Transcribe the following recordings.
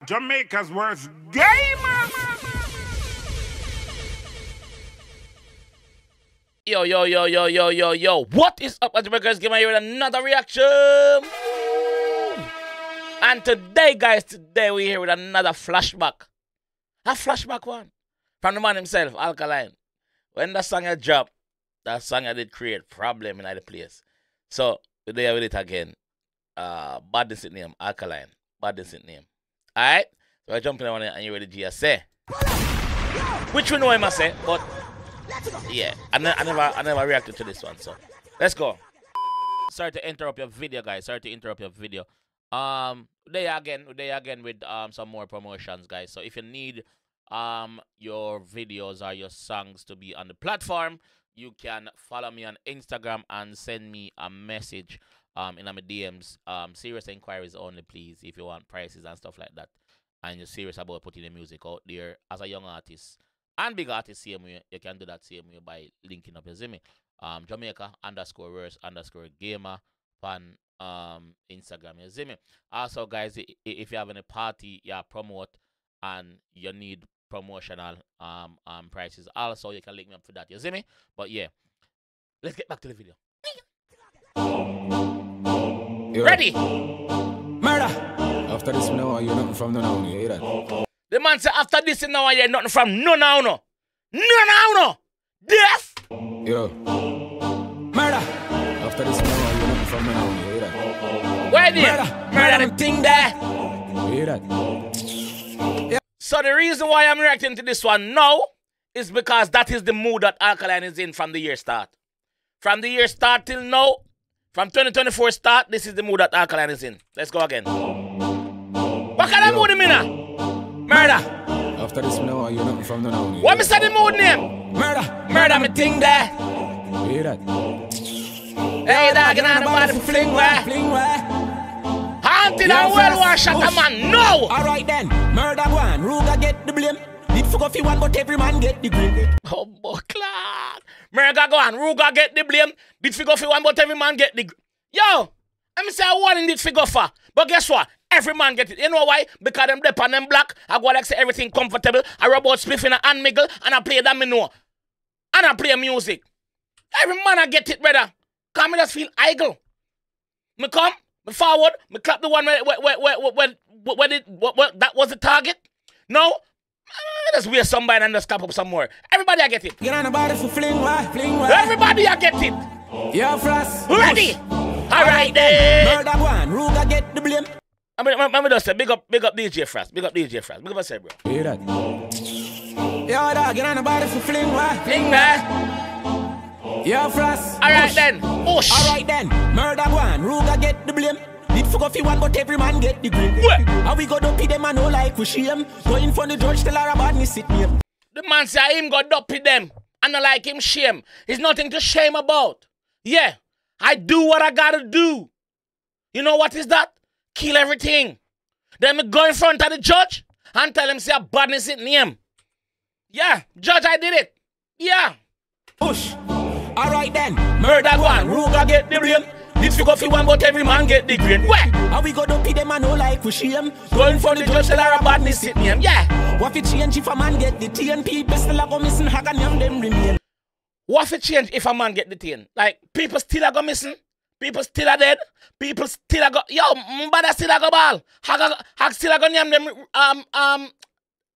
Jamaica's worst gamer. Yo. What is up, Jamaica's Gamer here with another reaction? And today, guys, we're here with another flashback. A flashback one. From the man himself, Alkaline. When that song had dropped, that song did create problem in the place. So, today with it again. Badness in name, Alkaline. Badness in name. Alright? So we're jumping on it and you ready to say. Which we know him I say, but yeah, I never reacted to this one, so let's go. Sorry to interrupt your video, guys. Sorry to interrupt your video. Today again with some more promotions, guys. So if you need your videos or your songs to be on the platform, you can follow me on Instagram and send me a message in my DMs. Serious inquiries only, please, if you want prices and stuff like that, and you're serious about putting the music out there as a young artist and big artist same way. You can do that same way by linking up, you see me. Jamaica_verse_gamer on Instagram, you see me. Also, guys, if you have any party you promote and you need promotional prices, also you can link me up for that, you see me. But yeah, let's get back to the video. Ready? Murder! After this, now you're nothing from no, you hear that? The man said after this, now you're nothing from no. Death! Yo. Murder! After this, now you're nothing from no, you hear that? Where there? Murder the thing there. You hear that? Yeah. So the reason why I'm reacting to this one now is because that is the mood that Alkaline is in from the year start. From the year start till now, from 2024 start, this is the mood that Alkaline is in. Let's go again. What kind of mood you mean now? Murder. After this, now you're nothing from no. What is the mood name? Murder me thing there. You hear that? Hey, dog, and nobody for fling where? Haunted and well washed shot a man. No! Alright then, murder one, Ruga get the blame. Did forget fi one, but every man get the green. Oh, boy, clad. Murder go on, Ruga get the blame. Did figure for one, but every man get the Yo, I'm say I want in this figure for. But guess what? Every man get it. You know why? Because them dep and them black. I go like say everything comfortable. I rub out spliff in a hand miggle and I play that me know. And I play music. Every man I get it, brother. Come me just feel idle. Me come, me forward, me clap the one where that was the target. No, just wear somebody and just clap up some more. Everybody I get it. Get on the body for fling why? Everybody I get it. Yeah, Frost. Ready? Alright then. Murder one, Ruga get the blame. I'm just say big up DJ Frost. Big up DJ Frost. Big up yourself, bro. You hear that? Yeah, dog, get on the body for fling why? Yeah, Frost. Alright then. Push. Alright then, murder one, Ruga get the blame. Did forget fi one, but every man get the green. How we go dopey them and no like we shame. Going for the judge, tell her about me sit name. The man say him go dopey them and I like him shame. There's nothing to shame about. Yeah, I do what I gotta do. You know what is that? Kill everything. Then me go in front of the judge and tell him say a badness in name. Yeah, judge, I did it. Yeah. Push. Alright then, murder one, Ruga get the blame. Did figure fi one, but every man get the green. Where? How we go dopey them and no like we shame. Going for the judge, tell her a badness in name. Yeah. What if change if a man get the TNP? Still a go missing, hag and yam them remain. What if change if a man get the tin? Like, people still a go missing? People still are dead? People still a go... Yo, mbada still a go ball. Hag still a go yam them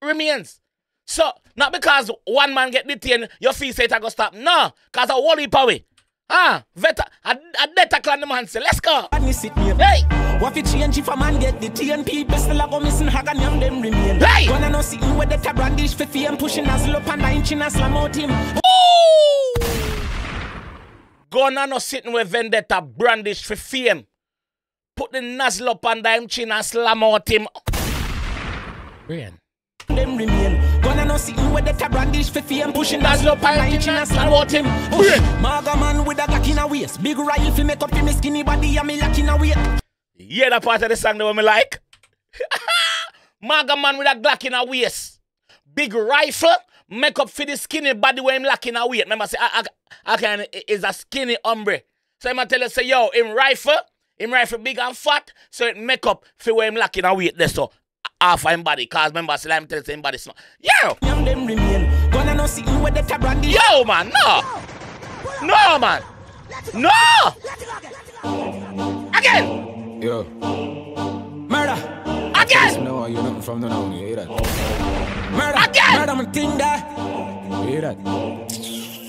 remains. So, not because one man get the tin, your fee say it a go stop. No, because a whole heap away. A data clan the man say, let's go. Hey! What if change if a man get the TNP? Still a go missing, hag and yam them remain. Hey! Gonna no sitting with the brandish for fame, pushing us up and 9 chin and slam out him. Gonna no sitting with vendetta brandish for fame. Put the nozzle up on him chin and slam out him. Brian. Them remain. Gonna no sitting with the brandish for fame, pushing nozzle up on him chin and slam out him. Maga man with a Glock in a waist. Big rifle fi make up for me skinny body and me lock in a weight. Yeah, that part of the song that me like. Maga man with a Glock in a waist. Big rifle. Make up for the skinny body where him lacking a weight. Remember, say, I can is a skinny hombre. So I'm tell you, say, yo, him rifle big and fat, so it make up for where him lacking a weight there. So half of him body. Cause remember, say I'm telling him body small. Yo! Them remain. Gonna no sitting with the brandish. Yo, man, no! No, man! No! Again! Yo. Murder. Again! No, you're nothing from the now. You hear that? Murder. Again! Murder, my thing there. You hear that?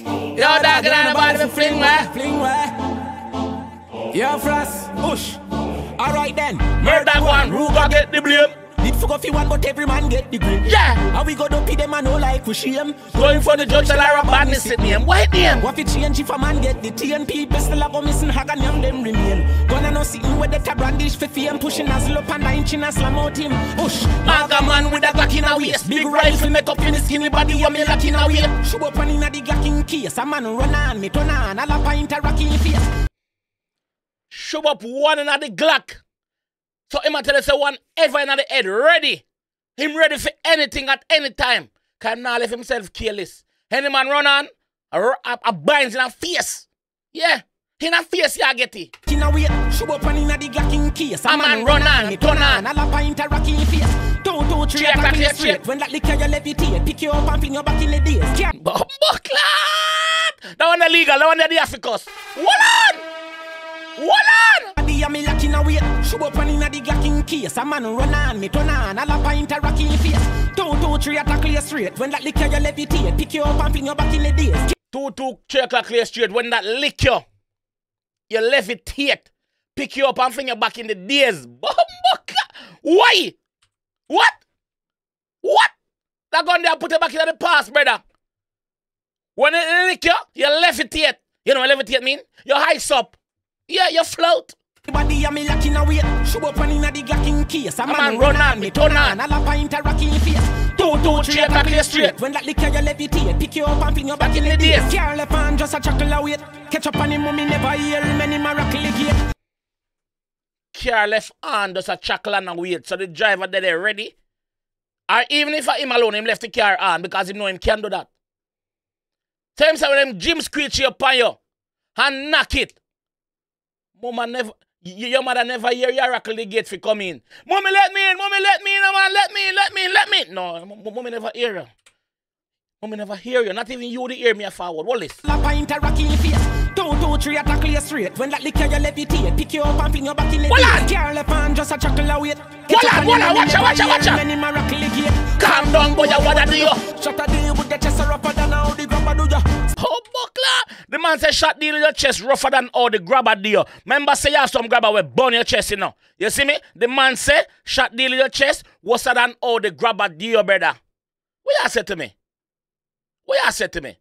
Yo, dog, get on the body, fling where? Fling where? Yo, Frost. Push. Alright then. Murder one, who gon' get the blame? Did fuck off you one, but every man get the green. Yeah! How we go to pay them and no like we shame. Going for the judge, Lara Badness sit name. What name? What if change if a man get the TNP? Pistol a go missing, Hagan yam them remain. Gonna no sitting with the brandish for fame. Pushing as low and 9 and slam out him. Push. Maga man with a Glock in a waist. Big rifle make up in the skinny body, you me lock in a waist. Show up on in the _𝐂𝐂𝐂𝐂𝐂 case. A man run on me, turn on, all a pint a rocky in face. Show up one in the Glock. So him a tell us one ever in the head ready. Him ready for anything at any time. Can now leave himself careless. Any man run on, a binds in a face. Yeah. In a face, you get it. In a way, show up on in the _𝐂𝐂𝐂𝐂𝐂𝐂 case. A man run on, turn on. All a pint a rocky in face. 2, 2, 3 o'clock in the straight. When that liquor you levitate, pick you up and fling you back in the days. Bucklat! That one illegal, that one the Africans. Hold on! Hold on! Body a me lock in a way. Show up on in the _𝐂𝐂𝐂𝐂𝐂𝐂 case. A man run on me, turn on. All a pint a rocky in face. 2, 2, 3 o'clock clear straight. When that liquor you levitate, pick you up and fling you back in the days. 2, 2, 3 o'clock clear straight. When that liquor, you levitate, pick you up and fling you back in the days. Why? What? What? That gun there put it back in the past, brother. When it liquor, you levitate. You know what levitate mean? You ice up. Yeah, you float. Body a me lock in a way. Show up on in the _𝐂𝐂𝐂𝐂𝐂𝐂𝐂𝐂 case. A man run on me, turn on. All a pint a rocky in face. 2, 2, 3 o'clock clear straight. When that liquor you levitate, pick you up and fling you back in the days. Carl left on just a chuckle away. Catch up on him, mommy never hear him any miracle again. Car left on just a chuckle and wait. So the driver there ready. Or even if him alone, him left the car on because he know him can do that. Tell him when them Jim screech upon you and knock it. Mama never, your mother never hear you rackle the gate for come in. Mommy let me in, man, let me in. No, mommy never hear you. Mommy never hear you. Not even you to hear me forward. What is? La pint a rocky in face. 2, 2, 3 attack clear straight. When that liquor you levitate, pick you up and fling you back in the day. Carl left on just a chuckle away. Watch out. Calm down, boy, what I do you? Shut a deal with the chest rougher than how the grabber do ya. Oh, buckler. The man say shot deal with your chest rougher than all the grabber do you. Remember say you have some grabber will burn your chest, you know. You see me? The man say shot deal with your chest worse than all the grabber do you, brother. What you say to me? What you say to me?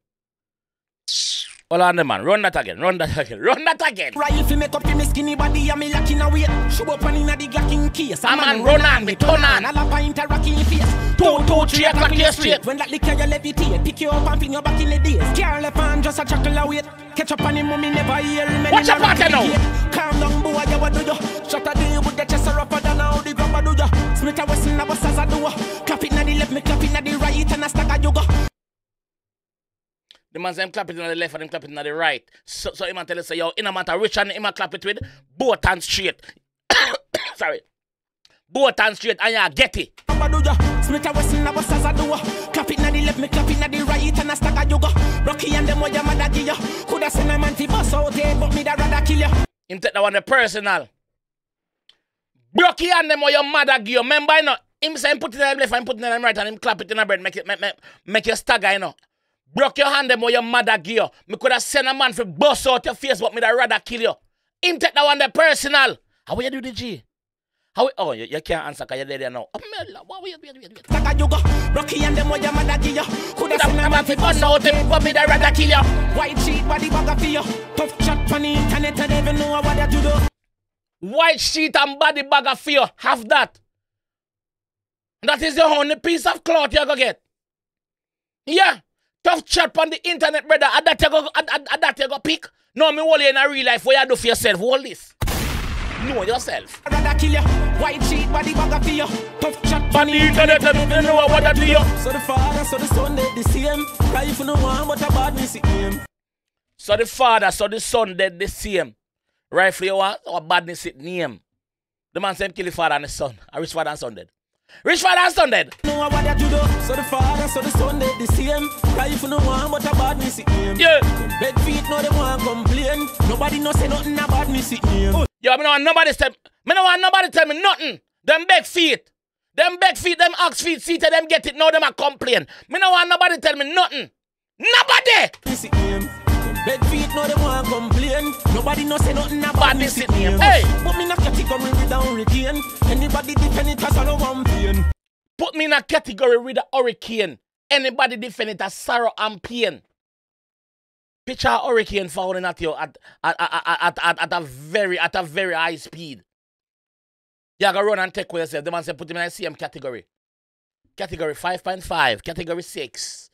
Hold on, the man. Run that again. Right, if you make up your skinny body, I'm lacking away. Show up on in the _𝐂𝐂𝐂𝐂𝐂𝐂𝐂 case. A man run on me, turn on. All a pint a rocky in face. 2, 2, 3 o'clock clear straight. When that liquor you levitate, pick you up and fling you back in the days. Carl left on just a chuckle away. Catch up on him, mommy never hear him. Watch your party now. Calm down, boy, you what do you? Shut a deal with the chest rougher than how the grabber do ya. Smith a Wesson, a boss as I do. Clap it na the left, me clap it na the right, and a stack of yoga. The man say him clap it on the left and him clap it on the right. So him tell us say, yo, in a matter rich and him clap it with both hands straight. Sorry. Both hands straight and you get it. Smith a Wesson, a boss as I do. Clap it na the left, me clap it na the right, and a stack of yoga. Rocky and them what your mother give ya. Coulda send a man to bust out there, but me da rather kill ya. Him take that one the personal. Rocky and them what your mother give you. Remember, you know, him say him put it in the left and put it in the right and him clap it in the bread, make you stagger, you know. Broke your hand them or your mother give you. Me could have sent a man for bust out your face, but me da rather kill you. Him take that one the personal. How will you do the G? How we, oh, you can't answer because you're there now. Wait. Rocky and them or your mother give you. Could have sent a man for bust out him, but me da rather kill you. White sheet body bugger for you. Tough chat on the internet and even know what you do. White sheet and body bagger for you. Have that. That is the only piece of cloth you're going to get. Yeah. Tough chat on the internet, brother. At that you go pick. No, me hold you in a real life. What you do for yourself? Hold this. Know yourself. I'd rather kill you. White sheet body bagger for you. Tough chat on the internet. You know what I do you. So the father, so the son, they the same. Rifle no one, but a badness it name. So the father, so the son, they the same. Rifle you want, or badness it name. The man said kill the father and the son. I wish father and son dead. Rich father and son dead. No what you do. So the father, so the son dead the same. Life no one but a badness it name. Yeah. Bed feet no them want complain. Nobody no say nothing about badness it name. Yo, me no want nobody tell me nothing. Them beg feet, them ox feet, see to them get it, now them a complain. Me no want nobody tell me nothing. Nobody! Bed feet no them want complain. Nobody no say nothing about this it name. Hey! Put me in a category with a hurricane. Anybody defend it as a one pain. Put me in a category with a hurricane. Anybody defend it as sorrow and pain. Picture a hurricane falling at you at a very high speed. You gotta run and take with yourself. The man say put him in the same category. Category 5.5, category 6,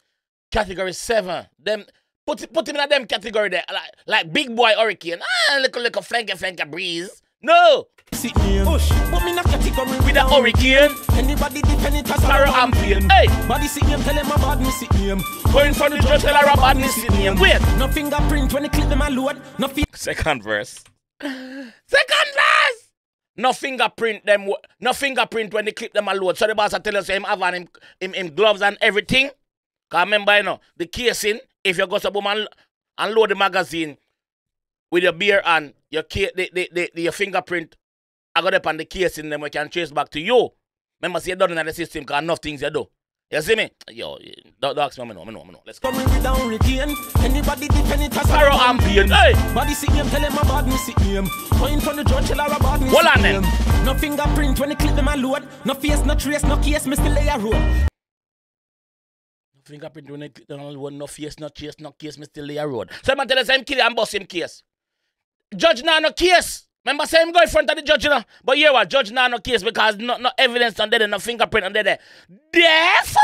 category 7. Them put him in them category there. Like big boy hurricane. Little flanker breeze. No! Sit me push. Put me in a category with a hurricane. Anybody defend it as sorrow and pain. Hey! Body sit name, tell him a badness sit name. Going from the judge, tell her a badness sit name. Wait! No fingerprint when they clip them a load. No Second verse. No fingerprint when they clip them a load. So the boss tell us him have on him gloves and everything. Cause remember, you know, the casing, if you go to boom and load the magazine with your beer and your fingerprint, I got up on the casing, then we can trace back to you. Remember, see you done in the system because enough things you do. You see me? Yo, don't ask me, I know. Let's go. Anybody defend it as sorrow and pain. Hey! Body sit name, tell him a badness sit name. Point from the judge, tell her a badness hold on then. No fingerprint when they clip them a load. No face, no trace, no case, Mr. Layer Road. No fingerprint when they clip them a load. No face, no trace, no case, Mr. Layer Road. So I'm tell us him kill and bust him case. Judge now no case. Remember, say him go in front of the judge, you know. But yeah, what? Judge now no case because no evidence on there, no fingerprint on there. Deaf!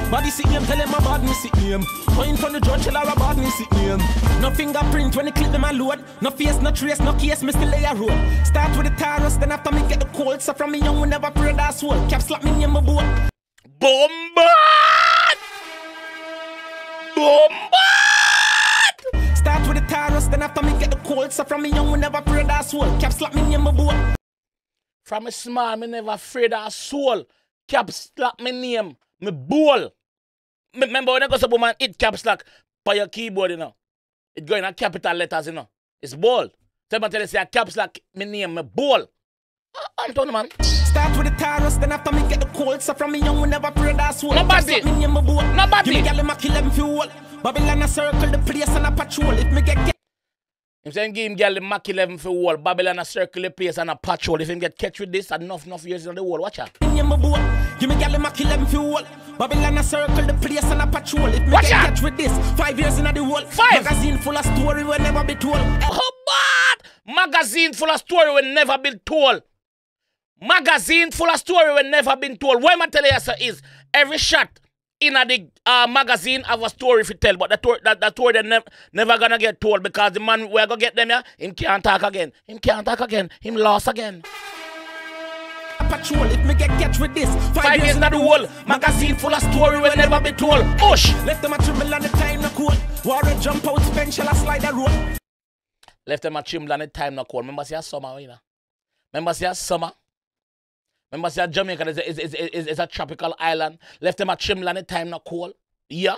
Body sit name, tell him a badness sit name. Point from the judge, tell her a badness sit name. No fingerprint when they clip them a load. No face, no trace, no case, Mr. Layer Road. Start with the Taurus, then after me get the cold. So from me young, we never pray that soul. Cap slap me in my boat. Bombard! Start with the Taurus, then after me get the cold. So from me young, we never pray that soul. Cap slap me in my boat. From a small, me never afraid of soul. Cap slap me name, me bowl. Remember when I go to woman, it caps lock by your keyboard, you know. It go in a capital letters, you know. It's bold. Someone tell you say a caps lock me name, me bowl. I'm telling you, man. Start with the Taurus, then after me get the cold. So from me young, we never pray that soul. Nobody. Give me gal, kill them fuel. Babylon a circle the place and a patrol. If me get I'm saying give him girl the Mac 11 for wall. Babylon a circle the place and a patrol. If him get catch with this, enough years in the wall. Watch out. Give me gal the Mac 11 for wall. Babylon a circle the place and a patrol. If me watch get out. catch with this, 5 years in the wall. 5. Magazine full of story will never be told. Oh, bad. Magazine full of story will never be told. Magazine full of story will never been told. What I tell you sir, is every shot in the magazine have a story to tell, but the story they never gonna get told because the man we're gonna get them here, him can't talk again. Him lost again. Patrol, if me get catch with this, 5 years in the wall. Magazine full of story will never be told. Push! Left them a tremble on the time no cool. Warrior jump out, spend shall I slide the road. Left them a tremble on the time no cool. Remember see a summer, you know. Remember see a summer. Remember, say Jamaica is a tropical island. Left them a trim on the time not cold. Yeah.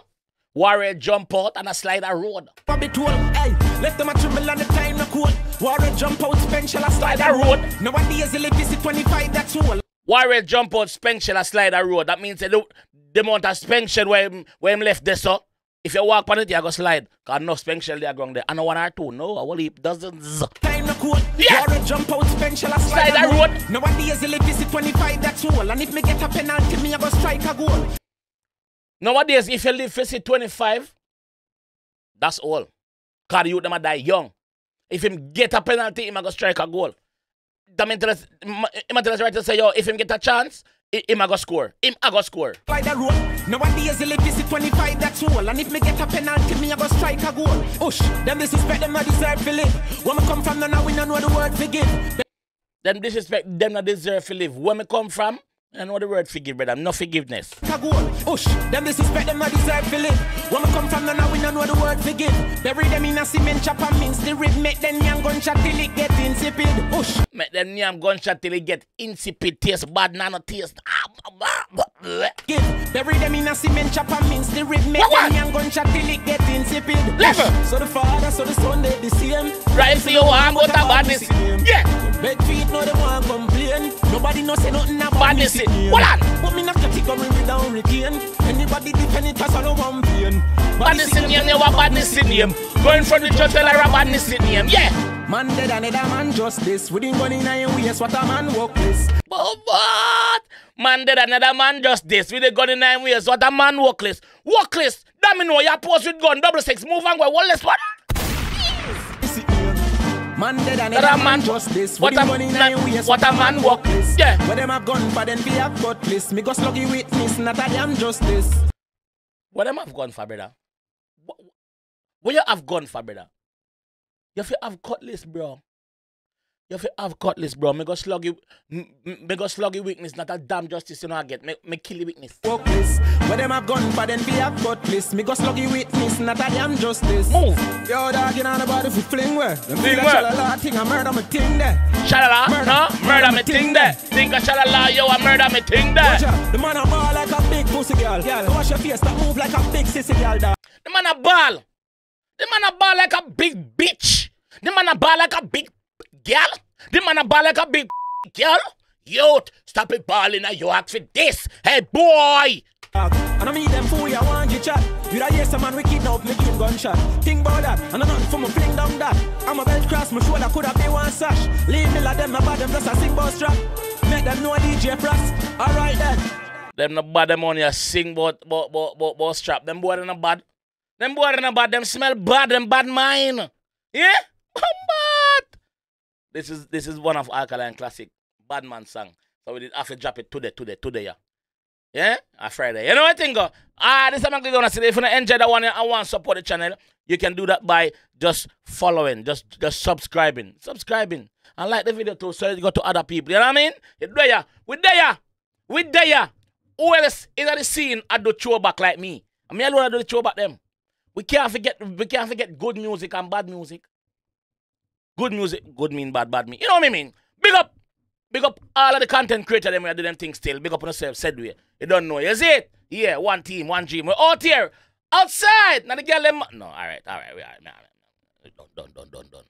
Warrior jump out and a slide a road. Hey, left them a trim on the time not cold. Warrior jump out, spend shall I slide a road. Nowadays they visit 25, that's all. Warrior jump out, spend shall I slide a road. That means the amount of spend shell where him left there, so. If you walk on it, you go slide. Cause no spend shell there ground there. And no 1 or 2. No, I will heap dozens. Time no cool. Yeah. Warrior jump out, spend shall I slide a road. Nowadays they visit 25, that's all. And if me get a penalty, me I go strike a goal. Nowadays, if you live visit 25, that's all. Cause the youth them a die young. If him get a penalty, him a go strike a goal. That means him right to say, yo, if him get a chance, him a go score. By the road. Nowadays they visit 25, that's all. And if me get a penalty, me a go strike a goal. Ush, them disrespect them not deserve to live. When me come from, now we don't know the word to give. Them disrespect them not deserve to live. Where me come from, I know the word forgive, brother. No forgiveness. Ush, them disrespect them not deserve to live. When we come from none, we don't know the word forgive. Bury them in a cement chop and mince the rib. Make them young gunshot till it get insipid. Ush. Make them young gunshot till it get insipid. Taste bad, nano taste. Give. Bury them in a cement chop and mince the rib. Make them young gunshot till it get insipid. Level. So the father, so the son, they the same. Right for you, I'm going to badness. Yeah. Bed feet, no they want complain. Nobody no say nothing about Badness. Hold on. But me not category me down retain. Anybody defend it as a one pain. Badness in name, you want badness in name. Going from the judge, tell her a badness in name. Yeah. Man dead another man justice. We didn't go in a ways what a man walk this. What? Man dead another man just this. We did gun in 9 years. What a man workless. Workless. Damn me know you post with gun. 666. Move and go. One less one. Man dead another man just this. What a man workless. Yeah. Where them have gun for them be have gutless. Me go sluggy witness. Not a damn justice. What them have gun for, brother? What you have gun for, brother? You have to have cutlass, bro. You have to have cutlass, bro. Me go sluggy weakness, not a damn justice, you know I get. Me kill the weakness. Focus. Where them have gun for them be have cutlass. Me go sluggy witness, not a damn justice. Move. Yo, dog, you know about if we fling where? Them Fling feel where? like shalala thing, I murder my thing there. Shalala, Murder. no? Murder me thing there. Think of shalala, yo, I murder me thing there. Watch out. The man a ball like a big pussy girl. Wash your face, that move like a big sissy girl, dog. The man a ball. The man a ball like a big bitch. The man a ball like a big girl. The man a ball like a big girl. Yo, stop it balling and you ask for this. Hey, boy. And I meet them fool, I want you chat. You da hear some man we kidnap, me give gunshot. Think about that, and I'm not for me fling down that. I'm a belt cross, my shoulder could have been one sash. Leave me like them, no bad them just a sing boss trap. Make them know DJ Frost. Alright then. Them no bad, them only a sing bout strap. Them boy no bad. Them boy no bad, them smell bad, them bad mind. Yeah? Bad. This is one of Alkaline classic bad man song. So we did have to drop it today, yeah. Yeah? On Friday. You know what I think? This is what I'm gonna say. If you enjoy that one and want to support the channel, you can do that by just following, just subscribing. And like the video too, so you go to other people. You know what I mean? You're there. We there. Who else is at the scene and do throwback like me? I mean, I don't do the throwback them. We can't forget good music and bad music. Good music, good mean bad mean. You know what I mean? Big up all of the content creators them we do them things still. Big up on yourself, said we. You don't know, you see it? Yeah, one team, one dream. We're out here, outside. Now the girl them. No, all right, we are. Done.